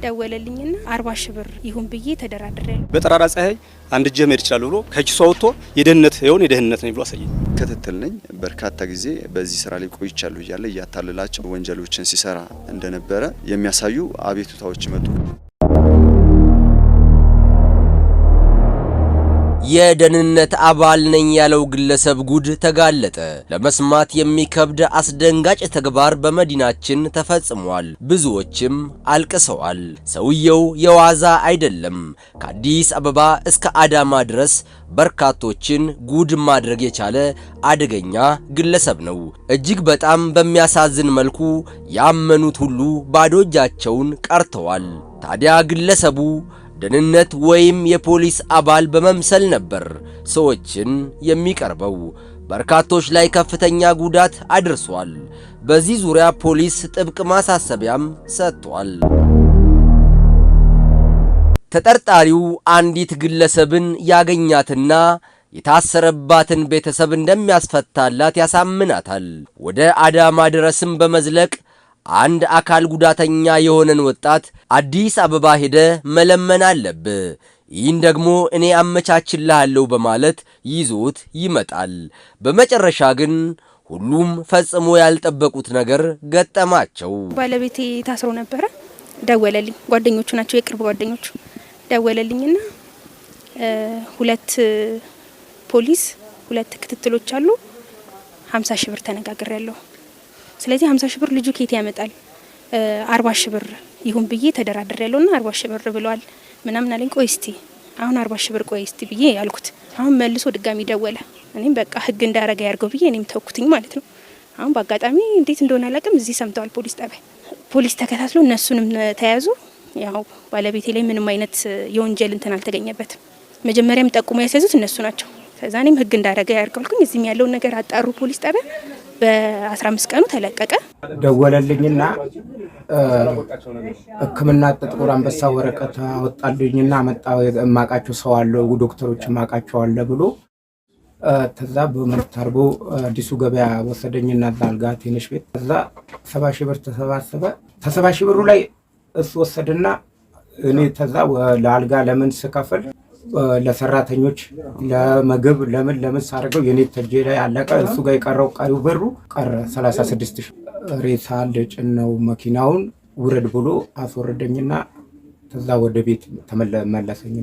ደወለልኝና 40 ሺህ ብር ይሁን ብዬ ተደራድሬያለሁ። በጠራራ ፀሐይ አንድ ጀመር ይችላል ብሎ ከኪሱ አውጥቶ የደህንነት ነው ብሎ አሳየኝ። ክትትል ነኝ በርካታ ጊዜ በዚህ ስራ ላይ ቆይቻለሁ እያለ ያታለላቸው ወንጀሎችን ሲሰራ እንደነበረ የሚያሳዩ አቤቱታዎች መጡ። የደህንነት አባል ነኝ ያለው ግለሰብ ጉድ ተጋለጠ። ለመስማት የሚከብድ አስደንጋጭ ተግባር በመዲናችን ተፈጽሟል። ብዙዎችም አልቅሰዋል። ሰውየው የዋዛ አይደለም። ከአዲስ አበባ እስከ አዳማ ድረስ በርካቶችን ጉድ ማድረግ የቻለ አደገኛ ግለሰብ ነው። እጅግ በጣም በሚያሳዝን መልኩ ያመኑት ሁሉ ባዶ እጃቸውን ቀርተዋል። ታዲያ ግለሰቡ ደህንነት ወይም የፖሊስ አባል በመምሰል ነበር ሰዎችን የሚቀርበው። በርካቶች ላይ ከፍተኛ ጉዳት አድርሷል። በዚህ ዙሪያ ፖሊስ ጥብቅ ማሳሰቢያም ሰጥቷል። ተጠርጣሪው አንዲት ግለሰብን ያገኛትና የታሰረባትን ቤተሰብ እንደሚያስፈታላት ያሳምናታል። ወደ አዳማ ድረስም በመዝለቅ አንድ አካል ጉዳተኛ የሆነን ወጣት አዲስ አበባ ሄደ መለመን አለብህ፣ ይህን ደግሞ እኔ አመቻችልሃለሁ በማለት ይዞት ይመጣል። በመጨረሻ ግን ሁሉም ፈጽሞ ያልጠበቁት ነገር ገጠማቸው። ባለቤቴ ታስሮ ነበረ። ደወለልኝ። ጓደኞቹ ናቸው፣ የቅርብ ጓደኞቹ። ደወለልኝና 2 ፖሊስ 2 ክትትሎች አሉ፣ 50 ሺህ ብር ተነጋግሬያለሁ። ስለዚህ 50 ሺህ ብር ልጁ ከየት ያመጣል? 40 ሺህ ብር ይሁን ብዬ ተደራድሬያለሁና 40 ሺህ ብር ብለዋል ምናምን አለኝ። ቆይ እስቲ አሁን 40 ሺህ ብር ቆይ እስቲ ብዬ ያልኩት። አሁን መልሶ ድጋሚ ደወለ። እኔም በቃ ህግ እንዳረጋ ያርገው ብዬ እኔም ተውኩትኝ ማለት ነው። አሁን በአጋጣሚ እንዴት እንደሆነ አላውቅም፣ እዚህ ሰምተዋል ፖሊስ ጣቢያ። ፖሊስ ተከታትሎ እነሱንም ተያዙ። ያው ባለቤቴ ላይ ምንም አይነት የወንጀል እንትን አልተገኘበትም። መጀመሪያም ጠቁሞ ያስያዙት እነሱ ናቸው። ከዛ እኔም ህግ እንዳረጋ ያርገው አልኩኝ። እዚህም ያለውን ነገር አጣሩ ፖሊስ ጣቢያ። በ15 ቀኑ ተለቀቀ። ደወለልኝና ሕክምና ጥቁር አንበሳ ወረቀት አወጣልኝና መጣው የማቃቸው ሰው አለ ዶክተሮች ማቃቸው አለ ብሎ ተዛ በመርታርቦ አዲሱ ገበያ ወሰደኝና ዛልጋ ትንሽ ቤት ተዛ 70 ሺህ ብር ተሰባሰበ። 70 ሺህ ብሩ ላይ እሱ ወሰደና እኔ ተዛ ለአልጋ ለምን ስከፍል ለሰራተኞች ለምግብ ለምን ሳርገው የኔ ተጄ ላይ አለቀ። እሱ ጋር የቀረው ቀሪው ብሩ ቀረ 36 ሺህ። ሬሳ ለጭነው መኪናውን ውረድ ብሎ አስወረደኝና ተዛ ወደ ቤት ተመለሰኝ።